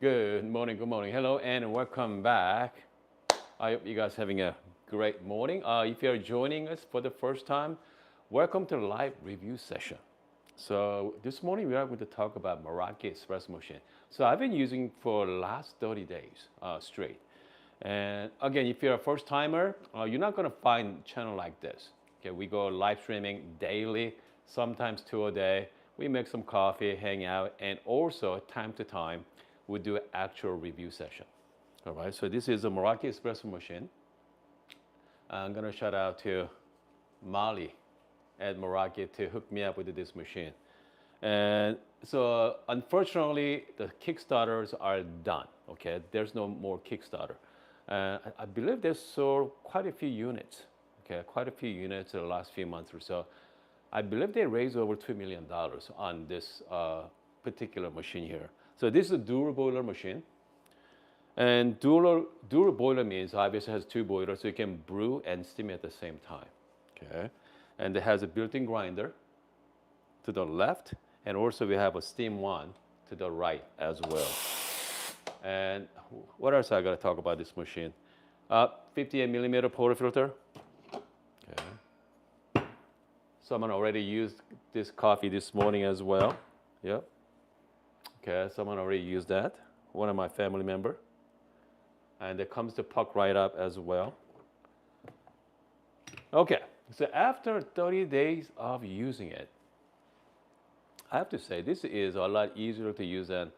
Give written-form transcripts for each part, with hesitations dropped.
Good morning, good morning. Hello and welcome back. I hope you guys having a great morning. If you're joining us for the first time, welcome to the live review session. So this morning we are going to talk about Meraki Espresso machine. So I've been using for the last 30 days straight. And again, if you're a first timer, you're not going to find a channel like this. Okay, we go live streaming daily, sometimes two a day. We make some coffee, hang out, and also time to time, we do an actual review session. All right, so this is a Maraki espresso machine. I'm gonna shout out to Molly at Maraki to hook me up with this machine. And so unfortunately, the Kickstarters are done, okay? There's no more Kickstarter. I believe they sold quite a few units, okay? Quite a few units in the last few months or so. I believe they raised over $2 million on this particular machine here. So this is a dual boiler machine. And dual boiler means obviously it has two boilers, so you can brew and steam at the same time. Okay, and it has a built-in grinder to the left, and also we have a steam one to the right as well. And what else I got to talk about this machine? 58 millimeter portafilter. Okay. Someone already used this coffee this morning as well. Yep. Okay, someone already used that. One of my family member. And it comes to puck right up as well. Okay, so after 30 days of using it, I have to say this is a lot easier to use than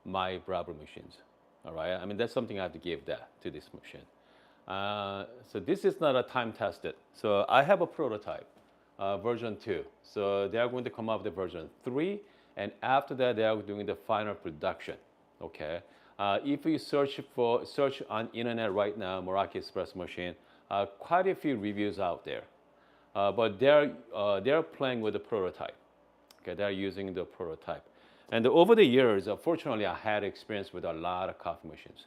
my Breville machines. All right, I mean that's something I have to give that to this machine. So this is not a time tested. So I have a prototype, version 2. So they are going to come up with version 3, and after that they are doing the final production. Okay. If you search on internet right now, Meraki espresso machine, quite a few reviews out there, but they're playing with the prototype. Okay, they're using the prototype, and over the years, fortunately, I had experience with a lot of coffee machines.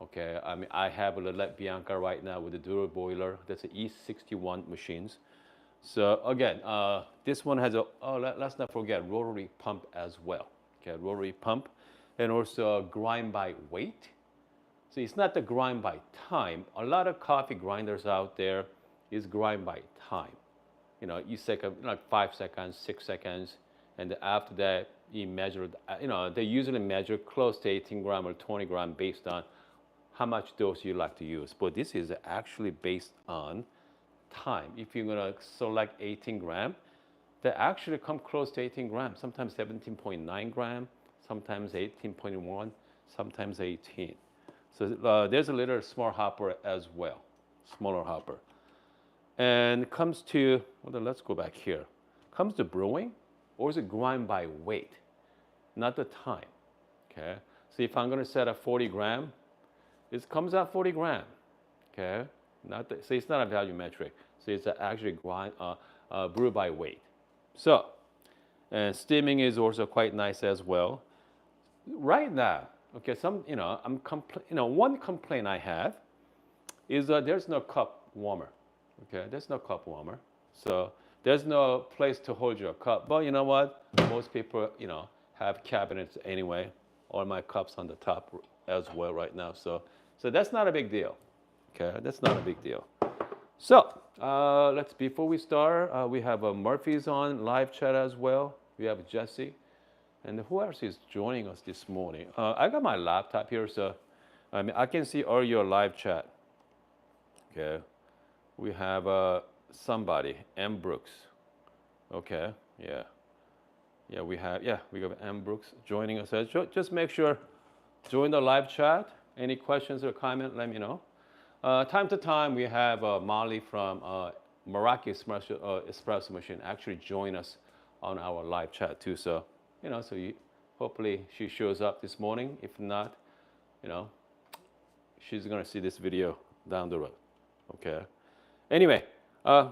Okay, I mean, I have a little Bianca right now with the dual boiler. That's an E61 machines. So again, this one has let's not forget rotary pump as well. Okay, rotary pump. And also grind by weight. So it's not the grind by time. A lot of coffee grinders out there is grind by time. You know, you take like 5 seconds, 6 seconds, and after that you measure. They usually measure close to 18 gram or 20 gram based on how much dose you like to use. But this is actually based on time. If you're gonna select 18 gram, they actually come close to 18 grams. Sometimes 17.9 gram. Sometimes 18.1, sometimes 18. So there's a little small hopper as well, smaller hopper. And it comes to, well, let's go back here. Comes to brewing, or is it grind by weight? Not the time, okay? So if I'm gonna set a 40 gram, it comes out 40 gram, okay? So it's not a value metric. So it's actually brew by weight. So, and steaming is also quite nice as well. Right now, okay, one complaint I have is that there's no cup warmer. Okay, there's no cup warmer. So there's no place to hold your cup. But you know what? Most people, have cabinets anyway. All my cups on the top as well right now. So that's not a big deal. Okay, that's not a big deal. So before we start, we have Murphy's on live chat as well. We have Jesse. And who else is joining us this morning? I got my laptop here, so I can see all your live chat. Okay, we have somebody, M. Brooks. Okay, we got M. Brooks joining us. Just make sure join the live chat. Any questions or comment, let me know. Time to time, we have Molly from Maraki Espresso machine actually join us on our live chat too. So. Hopefully she shows up this morning. If not, she's gonna see this video down the road. Okay. Anyway, you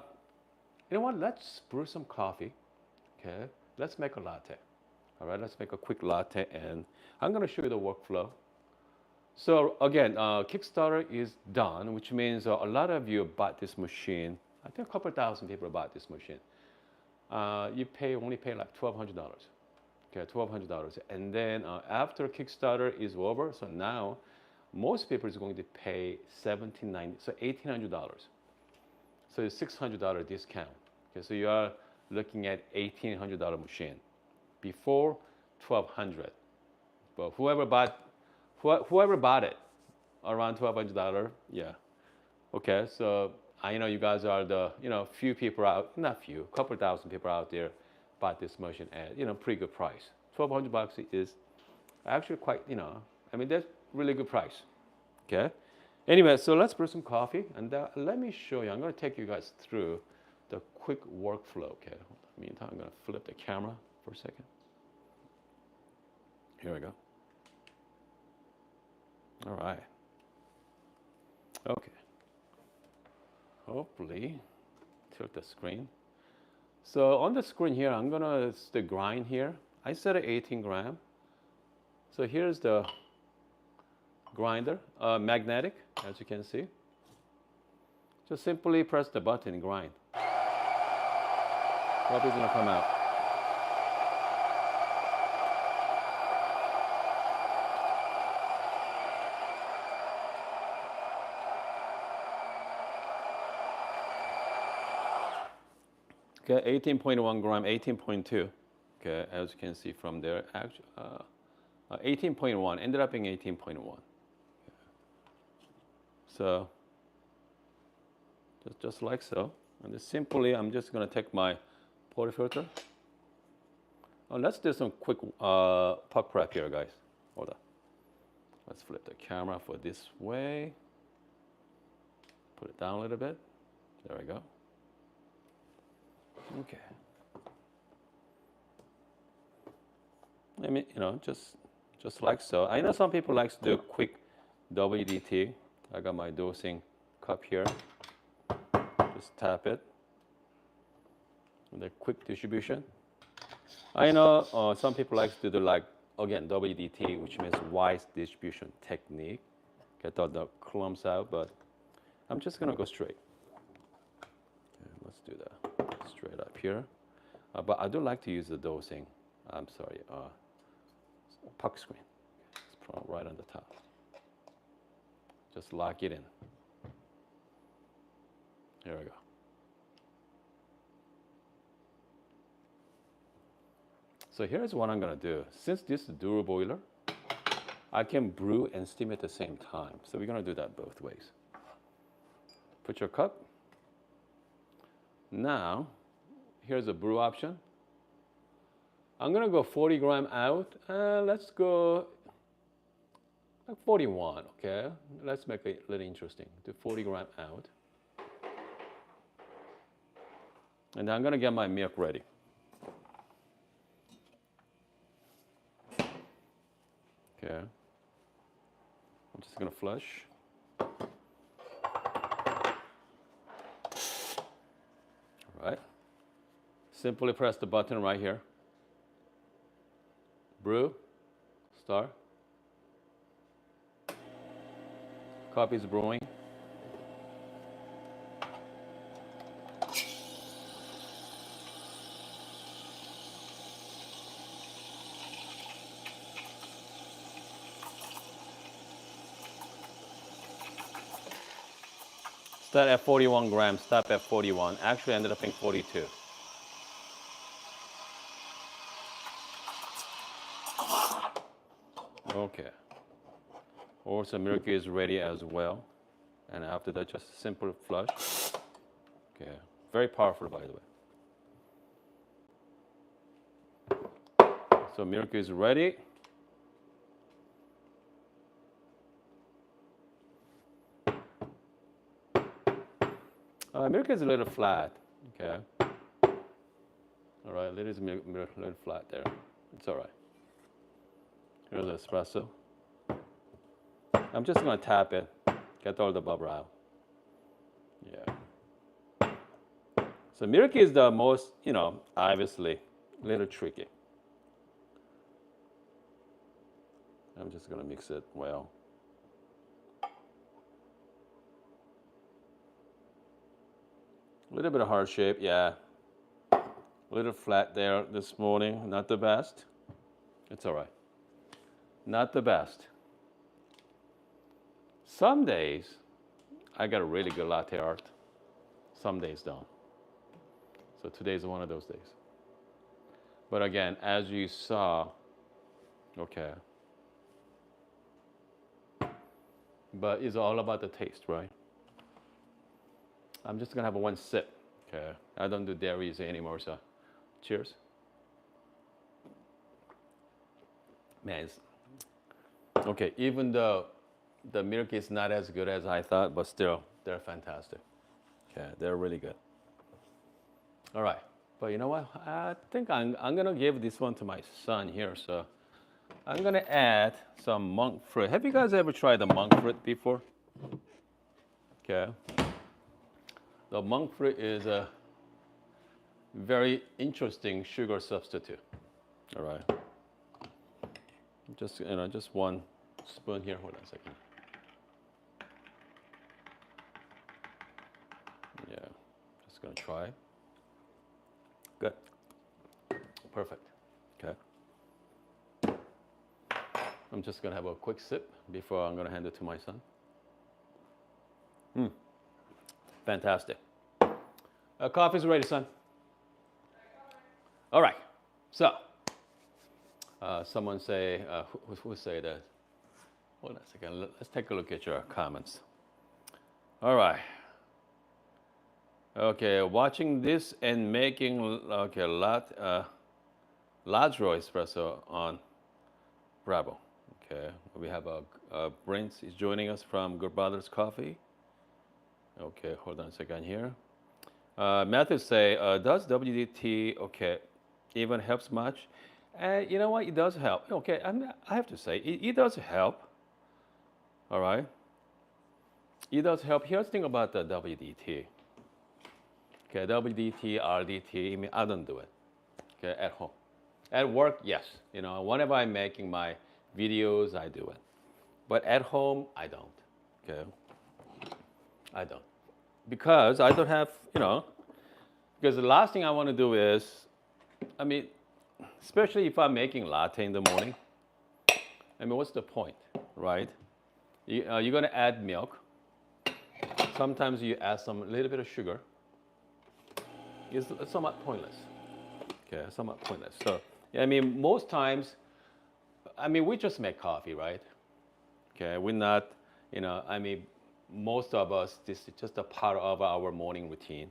know what? Let's brew some coffee. Okay. Let's make a latte. All right. Let's make a quick latte, and I'm gonna show you the workflow. So again, Kickstarter is done, which means a lot of you bought this machine. I think a couple thousand people bought this machine. You only pay like $1,200. Okay, $1,200. And then after Kickstarter is over, so now most people is going to pay $1,790, so $1,800. So it's $600 discount. Okay, so you are looking at $1,800 machine. Before $1,200, but whoever bought it around $1,200, yeah. Okay, so I know you guys are the few people out, not few, a couple thousand people out there bought this machine at pretty good price. $1,200 is actually quite I mean that's really good price. Okay. Anyway, so let's brew some coffee, and let me show you. I'm going to take you guys through the quick workflow. Okay. Meantime, I'm going to flip the camera for a second. Here we go. All right. Okay. Hopefully, tilt the screen. So on the screen here, I'm gonna the grind here. I set it 18 gram. So here's the grinder, magnetic, as you can see. Just simply press the button and grind. Coffee's gonna come out. Okay, 18.1 gram, 18.2. Okay, as you can see from there, actually, 18.1 ended up being 18.1. So just like so, and just simply, I'm just gonna take my portafilter. Oh, let's do some quick puck prep here, guys. Hold on. Let's flip the camera for this way. Put it down a little bit. There we go. Okay. I mean, just like so. I know some people like to do quick WDT. I got my dosing cup here. Just tap it. And the quick distribution. I know some people like to do again, WDT, which means wise distribution technique. Get all the clumps out, but I'm just gonna go straight. Okay, let's do that. Straight up here. But I do like to use the dosing. I'm sorry, puck screen. It's right on the top. Just lock it in. Here we go. So here's what I'm gonna do. Since this is a dual boiler, I can brew and steam at the same time. So we're gonna do that both ways. Put your cup. Now, here's a brew option. I'm gonna go 40 gram out. Let's go like 41, okay? Let's make it a little interesting. Do 40 gram out. And I'm gonna get my milk ready. Okay. I'm just gonna flush. All right. Simply press the button right here. Brew, start. Coffee is brewing. Start at 41 grams, stop at 41. Actually ended up being 42. Okay. Also, Meraki is ready as well. And after that, just a simple flush. Okay. Very powerful, by the way. So Meraki is ready. Meraki is a little flat. Okay. All right, little flat there. It's all right. Here's the espresso. I'm just gonna tap it, get all the bubble out. Yeah. So Meraki is the most, obviously, a little tricky. I'm just gonna mix it well. A little bit of heart shape, yeah. A little flat there this morning, not the best. It's all right. Not the best. Some days I got a really good latte art. Some days don't. So today is one of those days. But again, as you saw, okay. But it's all about the taste, right? I'm just gonna have one sip. Okay. I don't do dairies anymore, so cheers. Man, okay, even though the milk is not as good as I thought, but still, they're fantastic. Okay, they're really good. All right, but you know what? I think I'm gonna give this one to my son here. So I'm gonna add some monk fruit. Have you guys ever tried the monk fruit before? Okay. The monk fruit is a very interesting sugar substitute. All right. Just one spoon here. Hold on a second. Yeah, just gonna try. Good. Perfect. Okay. I'm just gonna have a quick sip before I'm gonna hand it to my son. Fantastic. Coffee's ready, son. All right. So, someone say, who say that? Hold on a second. Let's take a look at your comments. All right. Okay, watching this and making large espresso on Breville. Okay, we have Brent is joining us from Good Brothers Coffee. Okay, hold on a second here. Matthew say, does WDT even helps much? You know what? It does help. Okay, I have to say it does help. All right, it does help. Here's the thing about the WDT. Okay, WDT, RDT. I mean, I don't do it. Okay, at home. At work, yes. You know, whenever I'm making my videos, I do it. But at home, I don't. Okay, I don't because I don't have. Because the last thing I want to do is, I mean, especially if I'm making latte in the morning. I mean, what's the point, right? You're gonna add milk. Sometimes you add some little bit of sugar. It's somewhat pointless. Okay, somewhat pointless. So, I mean, most times, I mean, we just make coffee, right? Okay, we're not, I mean, most of us, this is just a part of our morning routine.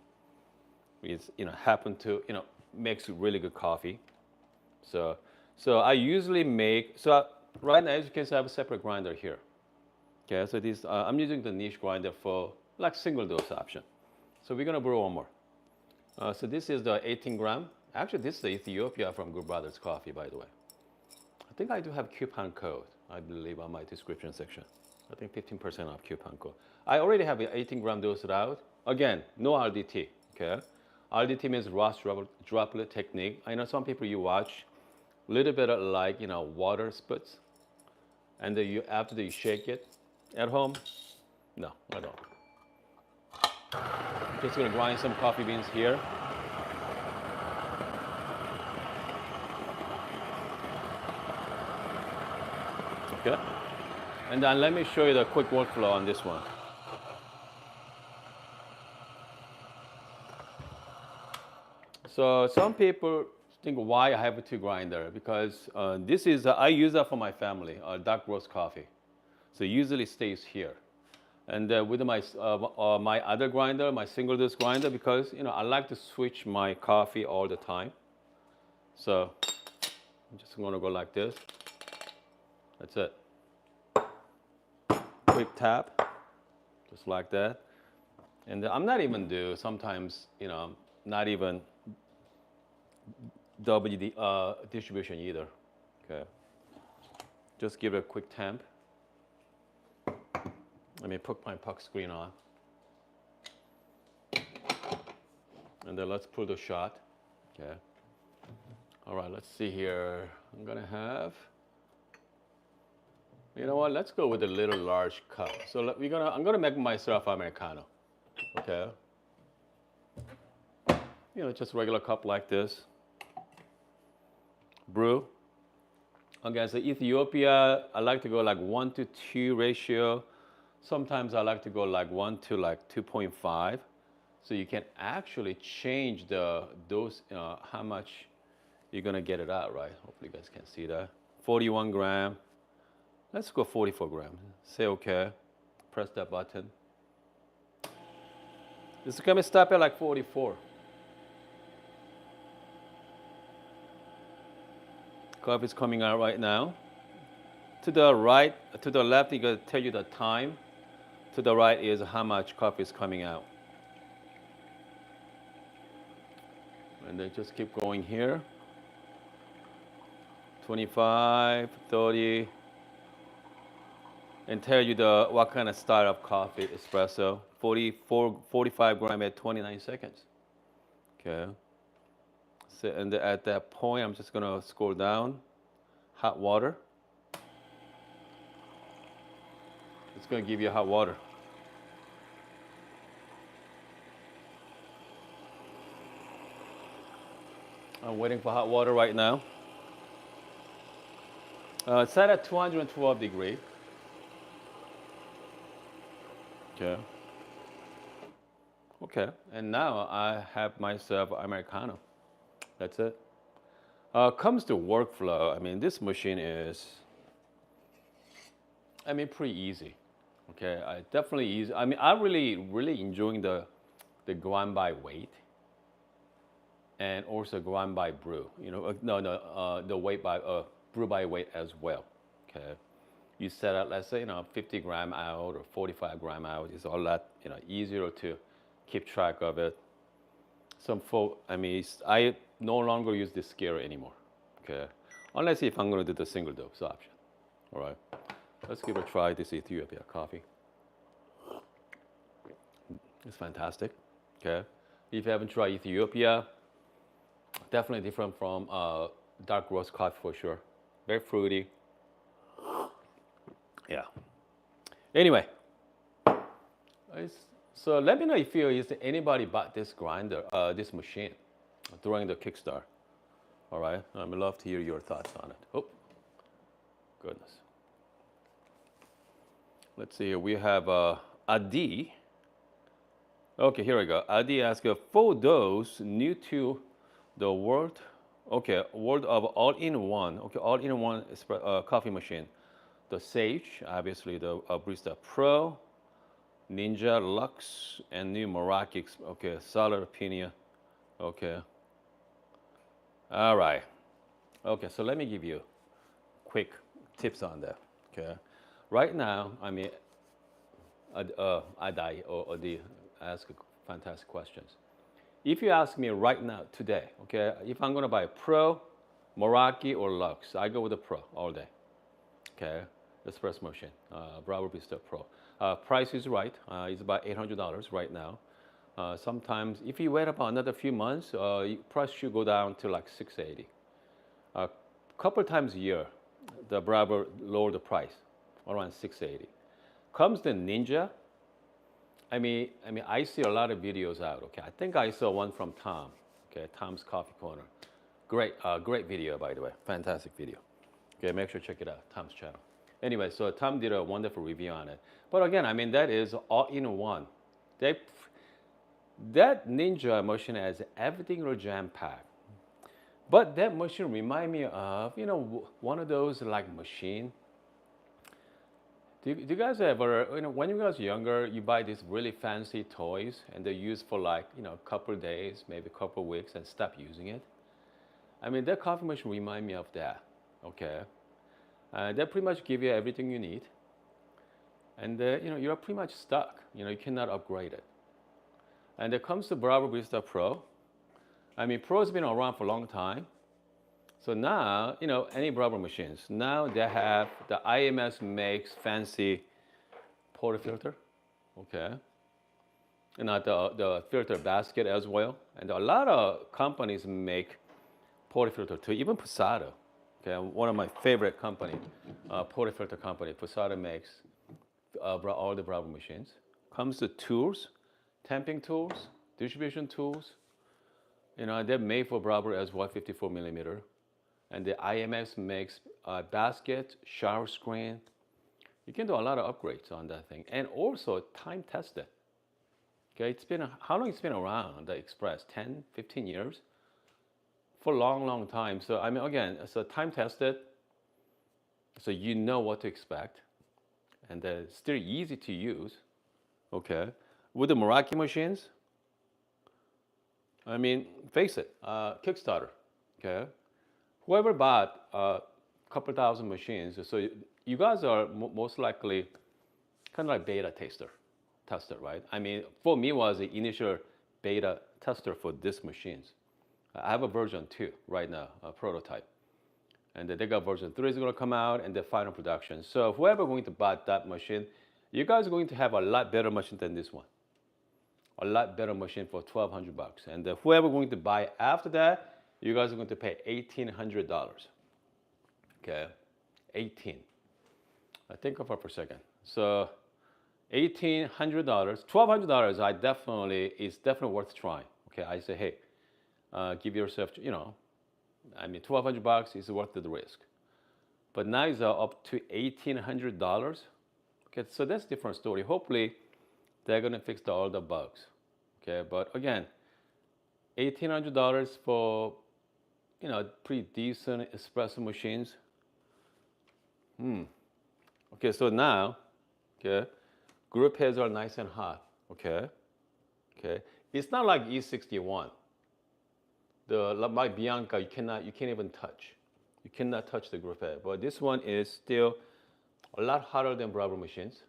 We, happen to, makes really good coffee. So I usually make, right now, as you can see, I have a separate grinder here. Okay, so this, I'm using the niche grinder for like single dose option. So we're gonna brew one more. So this is the 18 gram. Actually, this is the Ethiopia from Good Brothers Coffee, by the way. I think I do have coupon code, I believe, on my description section. I think 15% off coupon code. I already have an 18 gram dosed out. Again, no RDT, okay? RDT means Ross droplet technique. I know some people you watch, a little bit of like, water sputs. And then after you shake it at home, no, I don't. I'm just gonna grind some coffee beans here. Okay. And then let me show you the quick workflow on this one. So some people think why I have a two grinder because this is I use that for my family, dark roast coffee. So usually stays here. And with my other grinder, my single disc grinder, because I like to switch my coffee all the time. So I'm just gonna go like this. That's it. Quick tap, just like that. And I'm not even do sometimes, not even WD distribution either. Okay. Just give it a quick temp. Let me put my puck screen on. And then let's pull the shot. Okay. All right, let's see here. I'm gonna have, you know what? Let's go with a little large cup. So I'm gonna make myself Americano. Okay. Just regular cup like this. Brew. Okay, so Ethiopia, I like to go like 1 to 2 ratio. Sometimes I like to go like 1 to like 2.5. So you can actually change the dose, how much you're gonna get it out, right? Hopefully you guys can see that. 41 gram. Let's go 44 gram. Say okay. Press that button. It's gonna stop at like 44. Coffee is coming out right now. To the right, to the left, it's gonna tell you the time. To the right is how much coffee is coming out. And then just keep going here. 25, 30, and tell you the what kind of style of coffee, espresso. 44, 45 gram at 29 seconds. Okay. So, and at that point, I'm just gonna scroll down. Hot water. It's gonna give you hot water. I'm waiting for hot water right now. It's set at 212 degrees. Okay. Okay. And now I have myself Americano. That's it. Comes to workflow. I mean, this machine is, pretty easy. Okay. I definitely easy. I'm really enjoying the grind by weight, and also grind by brew. The weight by brew by weight as well. Okay. You set out, let's say, 50 gram out or 45 gram out. It's a lot, easier to keep track of it. Some folk, I no longer use this scale anymore. Okay. Unless if I'm going to do the single dose option. All right. Let's give it a try. This Ethiopia coffee. It's fantastic. Okay. If you haven't tried Ethiopia, definitely different from dark roast coffee for sure. Very fruity. Yeah. Anyway, so let me know if anybody bought this grinder, this machine, during the Kickstarter. All right. I'd love to hear your thoughts on it. Oh, goodness. Let's see here. We have Adi. Okay, here we go. Adi asks, for those new to the world, world of all-in-one, all-in-one coffee machine. The Sage, obviously the Barista Pro, Ninja, Lux, and new Meraki. Okay, solid opinion. Okay. All right. Okay, so let me give you quick tips on that. Okay. Right now, Adi ask fantastic questions. If you ask me right now, today, okay, if I'm gonna buy a Pro, Maraki, or Lux, I go with the Pro all day. Okay, Espresso machine, Bravo Barista Pro. Price is right. It's about $800 right now. Sometimes, if you wait about another few months, price should go down to like $680. A couple times a year, the Bravo lower the price, around $680. Comes the Ninja. I see a lot of videos out. Okay, I think I saw one from Tom. Okay, Tom's Coffee Corner. Great video, by the way. Fantastic video. Okay, make sure to check it out, Tom's channel. Anyway, so Tom did a wonderful review on it. But again, that is all in one. That Ninja machine has everything jam-packed. But that machine remind me of, one of those like machine. Do you guys ever, when you guys are younger, you buy these really fancy toys and they're used for like, a couple of days, maybe a couple of weeks, and stop using it? That coffee machine remind me of that. Okay. They pretty much give you everything you need. And, you're pretty much stuck. You cannot upgrade it. And it comes to Bravo Barista Pro. Pro's been around for a long time. So now, any Bravo machines, now they have, the IMS makes fancy portafilter. Okay. And the filter basket as well. And a lot of companies make portafilter too, even Posada. Okay, one of my favorite company, portafilter company, Posada makes all the Bravo machines. Comes to tools, tamping tools, distribution tools. They're made for Bravo as well, 54 millimeter. And the IMS makes basket, shower screen. You can do a lot of upgrades on that thing, and also time tested. Okay, how long it's been around, the Express? 10, 15 years? For a long, long time. So I mean, again, so time tested, so you know what to expect, and still easy to use. Okay, with the Meraki machines, I mean, face it, Kickstarter. Okay, whoever bought a couple thousand machines, so you guys are most likely kind of like beta tester, right? I mean, for me was the initial beta tester for these machines. I have a version 2 right now, a prototype. And they got version 3 is going to come out and the final production. So whoever going to buy that machine, you guys are going to have a lot better machine than this one. A lot better machine for $1,200. And whoever going to buy after that, you guys are going to pay $1,800. Okay, 18. Think of it for a second. So $1,800, $1,200. It's definitely worth trying. Okay, I say, hey, give yourself, I mean, $1,200 is worth the risk. But now it's up to $1,800. Okay, so that's a different story. Hopefully, they're gonna fix all the bugs. Okay, but again, $1,800 for, pretty decent espresso machines. Okay, so now, okay, group heads are nice and hot. Okay, it's not like E61. My Bianca, you can't even touch. You cannot touch the group head. But this one is still a lot hotter than Breville machines.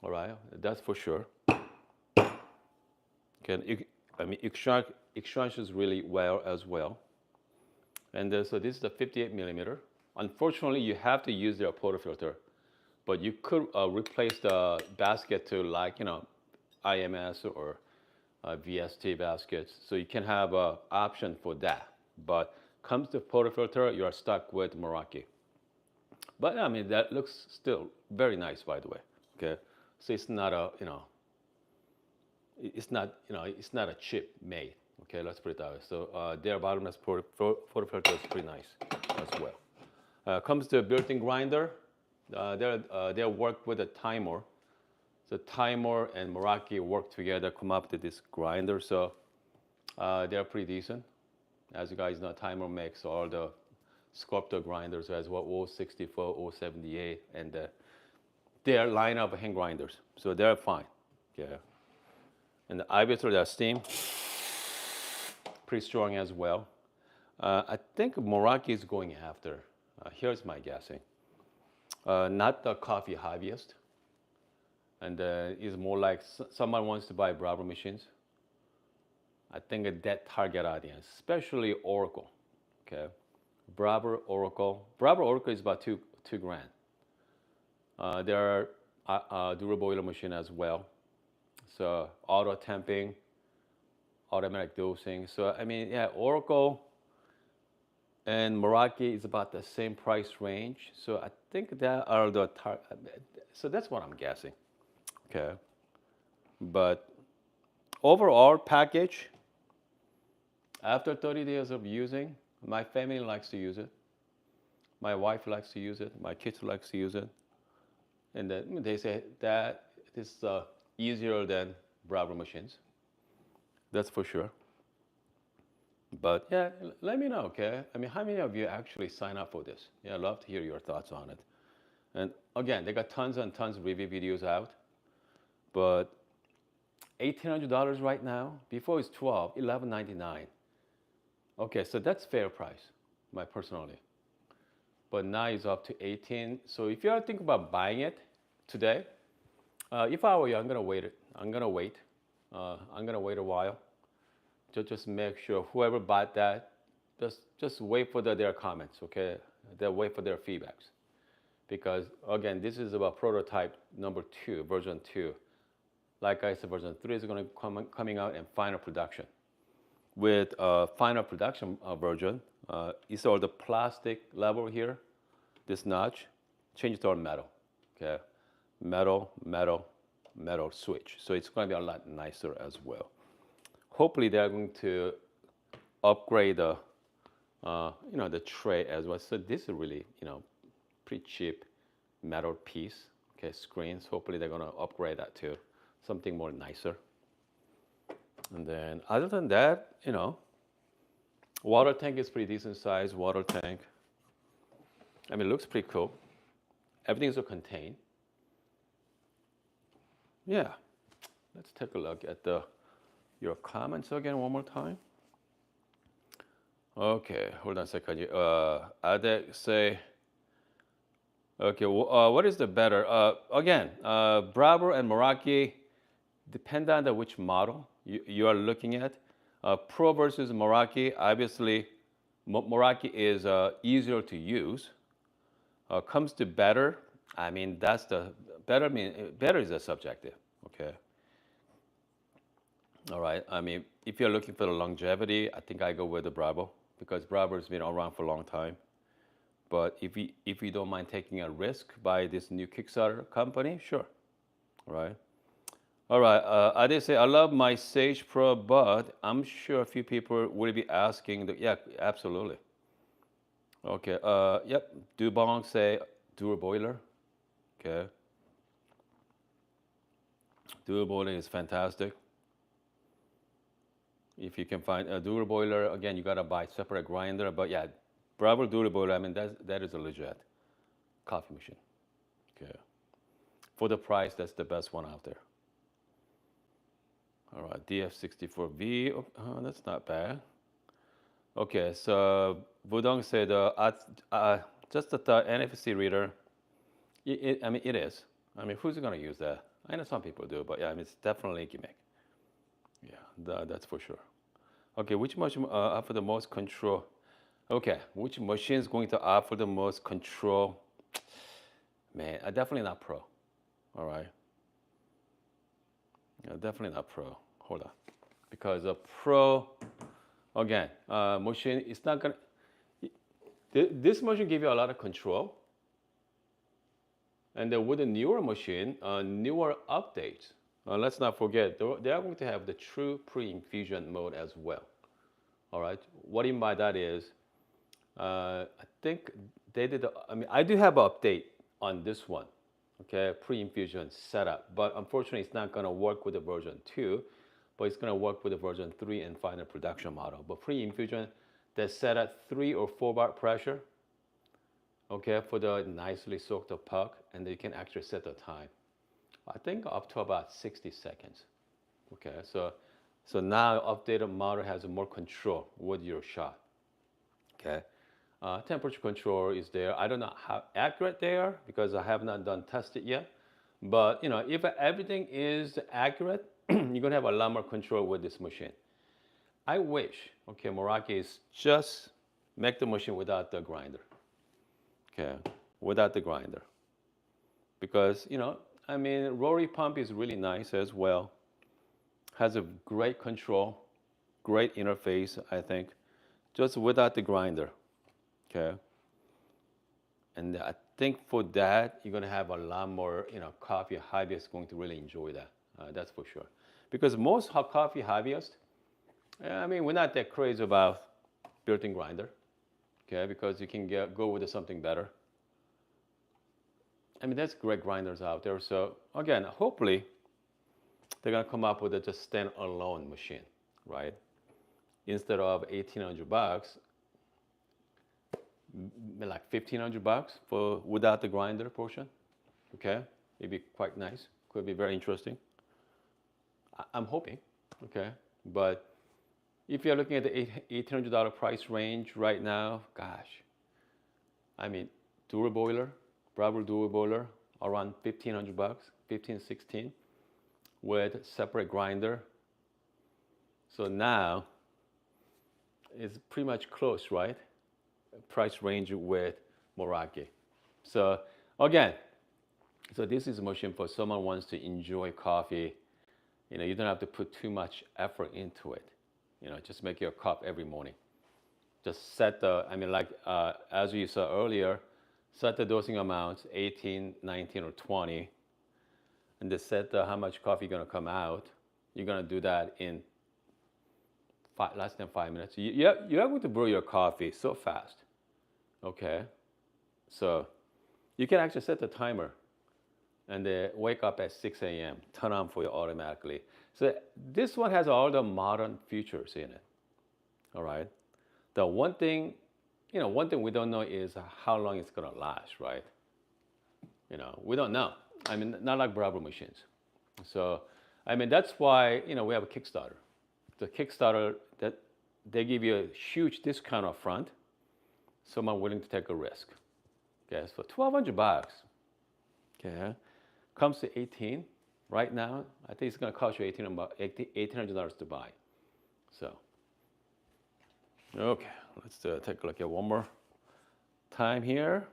All right, that's for sure. Okay, extractions really well as well. And so this is the 58 millimeter. Unfortunately, you have to use their portafilter, but you could replace the basket to IMS or VST baskets, so you can have an option for that. But comes to portafilter, you are stuck with Maraki. But I mean, that looks still very nice, by the way. Okay, so it's not it's not a chip made. Okay, let's put it that way. So their bottomless portafilter is pretty nice as well. Comes to built-in grinder. They work with a timer. The timer and Meraki work together, come up to this grinder. So they're pretty decent. As you guys know, timer makes all the sculptor grinders as well, 064, 078, and their line of hand grinders. So they're fine. Yeah. And obviously the steam, pretty strong as well. I think Meraki is going after, here's my guessing, not the coffee hobbyist. And it's more like someone wants to buy Breville machines. I think that target audience, especially Oracle. Okay, Breville Oracle is about two grand. There are durable boiler machine as well. So auto temping, automatic dosing. So I mean, yeah, Oracle and Meraki is about the same price range. So I think that are the target. So that's what I'm guessing. Okay, but overall package, after 30 days of using, my family likes to use it. My wife likes to use it. My kids likes to use it. And then they say that it's easier than Breville machines. That's for sure. But yeah, let me know, okay? I mean, how many of you actually sign up for this? Yeah, I'd love to hear your thoughts on it. And again, they got tons and tons of review videos out. But $1,800 right now. Before it's $1,199. Okay, so that's fair price, my personally. But now it's up to 18. So if you are thinking about buying it today, if I were you, I'm gonna wait. I'm gonna wait a while. Just make sure whoever bought that, just wait for their comments. Okay, they'll wait for their feedbacks. Because again, this is about prototype number 2, version 2. Like I said, version 3 is going to coming out in final production. With final production version, it's all the plastic level here, this notch, change it to metal. Okay, metal switch. So it's going to be a lot nicer as well. Hopefully they're going to upgrade the the tray as well. So this is really, pretty cheap metal piece. Okay, screens. Hopefully they're gonna upgrade that to something more nicer. And then other than that, water tank is pretty decent size. Water tank. I mean, it looks pretty cool. Everything's so contained. Yeah. Let's take a look at your comments again one more time. Okay, hold on a second. Adek say, okay, what is the better? Again, Breville and Maraki, depend on which model you are looking at. Pro versus Maraki, obviously, Maraki is easier to use. Comes to better, I mean, that's the better. Better is a subjective. Okay. All right. I mean, if you're looking for the longevity, I think I go with the Breville because Breville's been around for a long time. But if you don't mind taking a risk by this new Kickstarter company, sure. All right. All right. I did say I love my Sage Pro, but I'm sure a few people will be asking. Yeah, absolutely. Okay. Yep. Dubong say dual boiler. Okay. Dual boiler is fantastic. If you can find a dual boiler, again, you gotta buy separate grinder. But yeah, Breville dual boiler. I mean, that is a legit coffee machine. Okay. For the price, that's the best one out there. All right, DF64V. That's not bad. Okay, so Budong said just the NFC reader. I mean, it is. I mean, who's gonna use that? I know some people do, but yeah, I mean, it's definitely a gimmick. Yeah, that's for sure. Okay, which machine offer the most control? Okay, which machine is going to offer the most control? Man, definitely not Pro. All right. Yeah, definitely not Pro. Hold on, because a Pro, again, machine it's not gonna. This machine give you a lot of control. And then with the newer machine, newer updates. Let's not forget, they are going to have the true pre-infusion mode as well. All right. What I mean by that is, I think they did. I mean, I do have an update on this one. Okay, pre-infusion setup, but unfortunately, it's not going to work with the version 2, but it's going to work with the version 3 and final production model. But pre-infusion, they're set at 3 or 4 bar pressure. Okay, for the nicely soaked up puck, and you can actually set the time. I think up to about 60 seconds. Okay, so now updated model has more control with your shot. Okay, temperature control is there. I don't know how accurate they are because I have not done tested yet. But if everything is accurate, you're gonna have a lot more control with this machine. I wish, okay, Meraki is just make the machine without the grinder. Okay, without the grinder. Because, I mean, rotary pump is really nice as well. Has a great control, great interface, I think, just without the grinder. Okay. And I think for that, you're going to have a lot more, coffee hobbyists going to really enjoy that. That's for sure. Because most coffee hobbyists, I mean, we're not that crazy about built-in grinder. Okay, because you can go with something better. I mean, there's great grinders out there. So again, hopefully, they're gonna come up with a just stand-alone machine, right? Instead of $1,800, like $1,500 for without the grinder portion. Okay, it'd be quite nice. Could be very interesting. I'm hoping. Okay, but if you're looking at the $1,800 price range right now, gosh, I mean, dual boiler, Breville dual boiler, around $1,500, 15, 16, with separate grinder. So now it's pretty much close, right? Price range with Maraki. So again, so this is a machine for someone who wants to enjoy coffee. You don't have to put too much effort into it. Just make your cup every morning. Just set the, I mean, like as you saw earlier, set the dosing amounts, 18, 19, or 20, and then set how much coffee you're gonna come out. You're gonna do that in less than 5 minutes. You're able to brew your coffee so fast. Okay, so you can actually set the timer and wake up at 6 a.m. Turn on for you automatically. So this one has all the modern features in it. All right. The one thing we don't know is how long it's gonna last, right? We don't know. I mean, not like Breville machines. So, I mean, that's why we have a Kickstarter. The Kickstarter that they give you a huge discount up front. Someone willing to take a risk. Okay, so $1,200. Okay, comes to 18 right now. I think it's gonna cost you $1,800 to buy. So, okay, let's take a look at one more time here.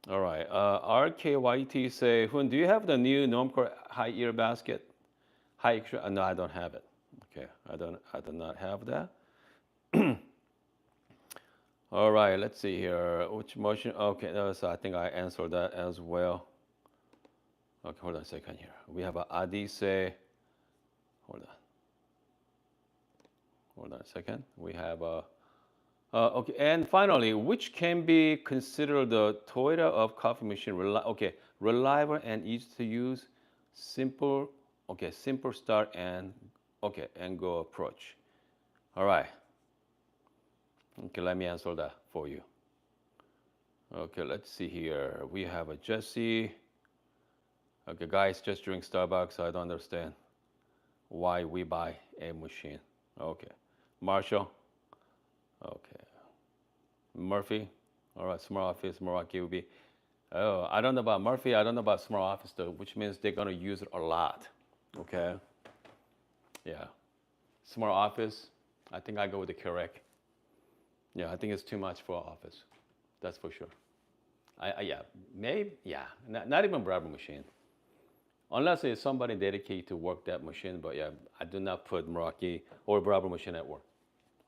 All right, RKYT say, Hun, do you have the new Normcore high ear basket? High extra? No, I don't have it. Okay, I do not have that. All right, let's see here. Which motion? Okay, so I think I answered that as well. Okay, hold on a second here. We have a Adi say, hold on a second. We have a, okay, and finally, which can be considered the Toyota of coffee machine? Okay, reliable and easy to use, simple, okay, simple start and, okay, and go approach. All right. Okay, let me answer that for you. Okay, let's see here. We have a Jesse. Okay, guys, just drink Starbucks. I don't understand why we buy a machine. Okay, Marshall. Okay, Murphy. All right, smart office. Maraki will be. Oh, I don't know about Murphy. I don't know about smart office though, which means they're gonna use it a lot. Okay. Yeah, smart office. I think I go with the correct. Yeah, I think it's too much for office. That's for sure. Yeah, maybe, yeah, not even Breville machine. Unless it's somebody dedicated to work that machine, but yeah, I do not put Meraki or Breville machine at work.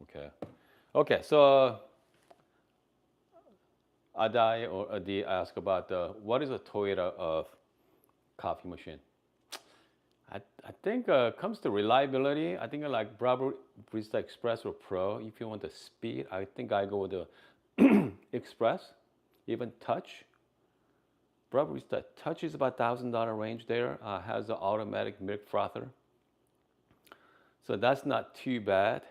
Okay. Okay, so Adai or Adi asked about what is a Toyota of coffee machine? I think comes to reliability. I think like Breville Barista Espresso Pro. If you want the speed, I think I go with the Express, even Touch. Breville Barista Touch is about $1,000 range there. Has the automatic milk frother, so that's not too bad.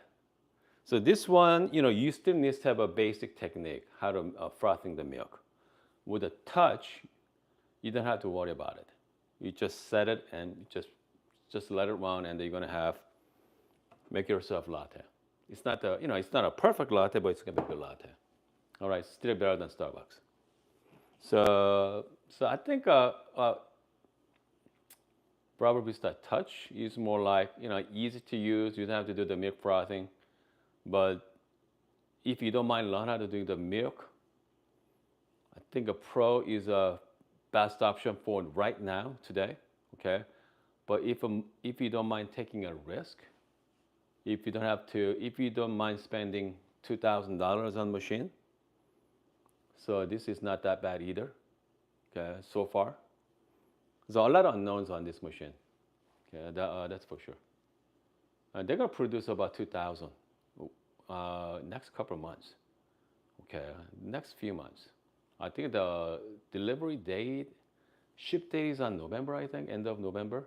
So this one, you still need to have a basic technique how to frothing the milk. With a Touch, you don't have to worry about it. You just set it and just let it run, and you're gonna make yourself latte. It's not it's not a perfect latte, but it's gonna be a good latte. All right, still better than Starbucks. So I think probably that Touch is more like easy to use. You don't have to do the milk frothing, but if you don't mind learn how to do the milk, I think a Pro is a best option for right now today. Okay. But if you don't mind taking a risk, if you don't mind spending $2,000 on machine, so this is not that bad either. Okay, so far, there's a lot of unknowns on this machine. Okay, that's for sure. They're gonna produce about 2,000 next couple of months. Okay, next few months. I think the delivery date, ship date is on November. I think end of November.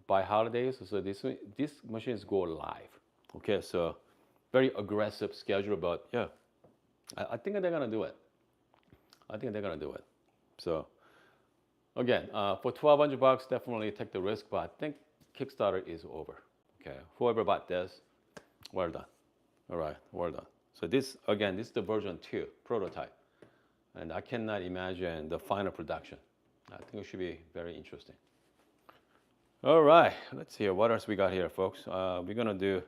By holidays, so these machines go live. Okay, so very aggressive schedule, but yeah, I think they're gonna do it. I think they're gonna do it. So again, for $1,200, definitely take the risk, but I think Kickstarter is over. Okay, whoever bought this, well done. All right, well done. So this is the version 2 prototype, and I cannot imagine the final production. I think it should be very interesting. All right, let's see what else we got here, folks. We're gonna do.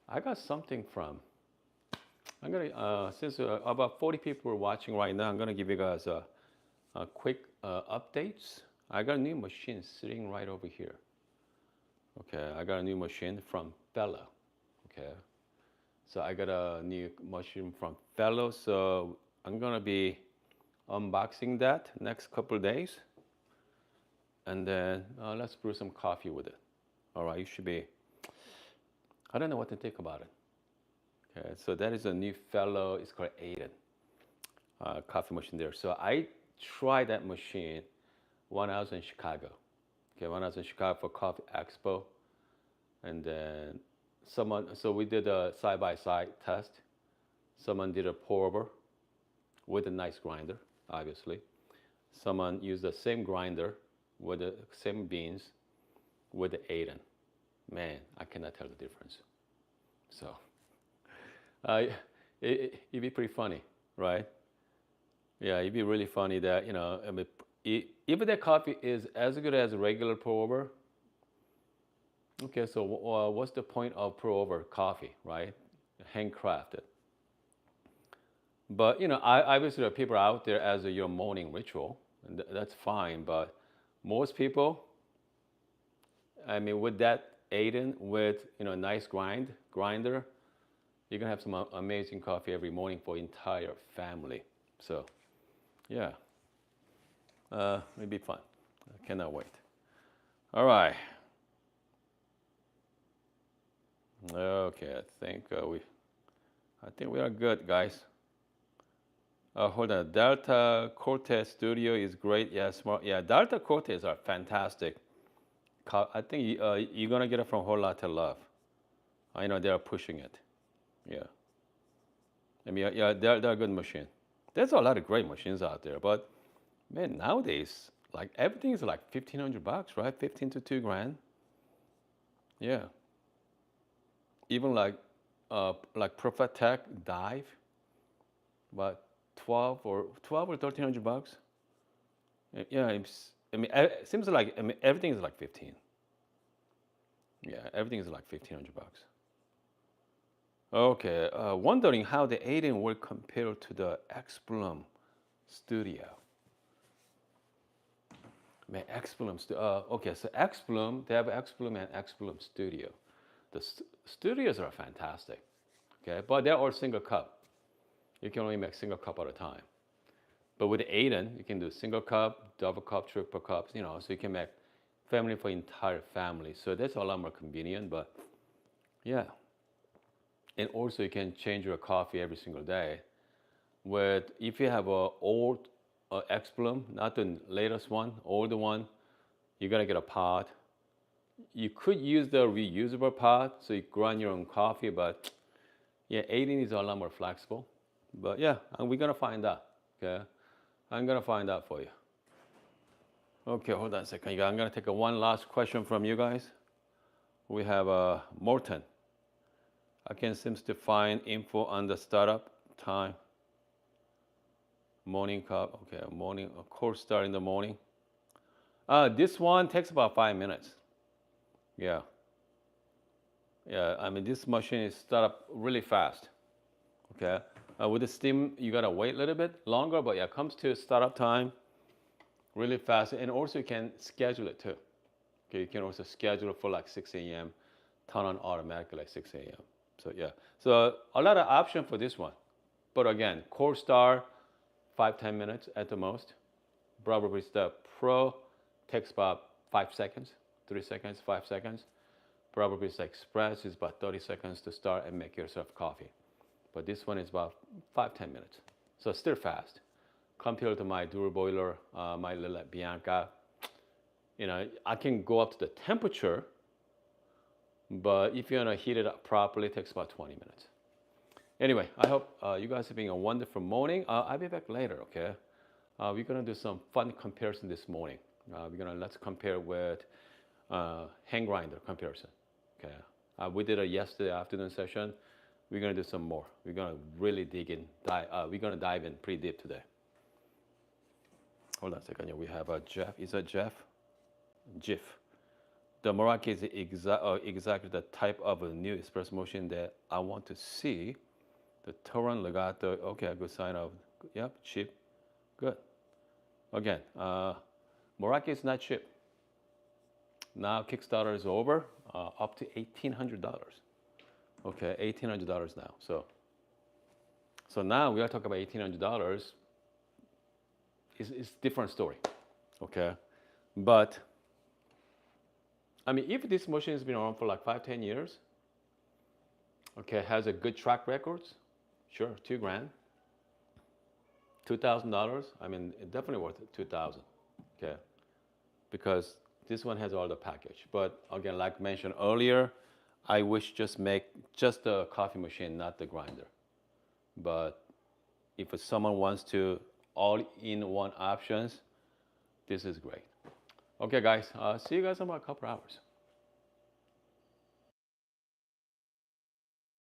I got something from. I'm gonna since about 40 people are watching right now, I'm gonna give you guys a quick updates. I got a new machine sitting right over here. Okay, I got a new machine from Fellow. Okay, so I got a new machine from Fellow. So I'm gonna be unboxing that next couple of days. And then let's brew some coffee with it. All right, you should be. I don't know what to think about it. Okay, so that is a new fellow. It's called Aiden coffee machine there. So I tried that machine when I was in Chicago. Okay, when I was in Chicago for Coffee Expo, and then someone. So we did a side by side test. Someone did a pour over with a nice grinder, obviously. Someone used the same grinder with the same beans with the Aiden. Man, I cannot tell the difference. So uh, it'd be pretty funny, right? Yeah, it'd be really funny that, I mean, if the coffee is as good as a regular pour over, okay, so what's the point of pour over coffee, right? Handcrafted. But, obviously there are people out there as your morning ritual, and that's fine. But most people, I mean, with that Aiden, with, nice grinder, you're gonna have some amazing coffee every morning for entire family. So, yeah, it'll be fun. I cannot wait. All right. Okay, I think we are good, guys. Hold on. Delta Cortez Studio is great. Yeah, smart. Yeah, Delta Cortez are fantastic. I think you're gonna get it from Whole Lotta Love. I know they are pushing it. Yeah. I mean, yeah, they're a good machine. There's a lot of great machines out there, but man, nowadays, like everything is like $1,500, right? 15 to 2 grand. Yeah. Even like Prophet Tech Dive, but 12 or $1,300. Yeah, I mean, it seems like everything is like 15. Yeah, everything is like $1,500. Okay, wondering how the Aiden will compare to the X-Bloom Studio. Man, X-Bloom, okay, so X-Bloom, they have X-Bloom and X-Bloom Studio. The studios are fantastic, okay, but they're all single cup. You can only make single cup at a time. But with Aiden, you can do single cup, double cup, triple cups, so you can make family for entire family. So that's a lot more convenient, but yeah. And also you can change your coffee every single day. If you have a old X Bloom, not the latest one, older one, you gotta get a pot. You could use the reusable pot, so you grind your own coffee, but yeah, Aiden is a lot more flexible. But yeah, and we're gonna find out. Okay, I'm gonna find out for you. Okay, hold on a second. I'm gonna take one last question from you guys. We have Morton. I can seems to find info on the startup time. Morning cup. Okay, morning. A course start in the morning. This one takes about 5 minutes. Yeah. Yeah. I mean, this machine is start up really fast. Okay. With the steam, you gotta wait a little bit longer, but yeah, it comes to startup time, really fast, and also you can schedule it too. Okay, you can also schedule it for like 6 a.m. Turn on automatically like 6 a.m. So yeah, so a lot of option for this one, but again, Core Star, 5-10 minutes at the most. Bravo Barista Pro takes about 5 seconds, 3 seconds, 5 seconds. Bravo Barista Express is about 30 seconds to start and make yourself coffee. But this one is about 5-10 minutes, so still fast compared to my dual boiler, my little Bianca. I can go up to the temperature, but if you want to heat it up properly, it takes about 20 minutes. Anyway, I hope you guys are having a wonderful morning. I'll be back later, okay? We're gonna do some fun comparison this morning. Let's compare with hand grinder comparison, okay? We did a yesterday afternoon session. We're gonna do some more. We're gonna really dig in. We're gonna dive in pretty deep today. Hold on a second. Yeah, we have Jeff. Is that Jeff? Jiff. The Maraki is exactly the type of a new espresso machine that I want to see. The Torrent Legato. Okay, a good sign of. Yep, cheap. Good. Again, Meraki is not cheap. Now Kickstarter is over, up to $1,800. Okay, $1,800 now. So now we are talking about $1,800. It's different story. Okay, but I mean, if this machine has been around for like 5, 10 years, okay, has a good track records, sure, 2 grand, $2,000. I mean, it definitely worth it, 2,000. Okay, because this one has all the package. But again, like mentioned earlier, I wish just make just the coffee machine, not the grinder. But if someone wants to all-in-one options, this is great. Okay, guys, see you guys in about a couple hours.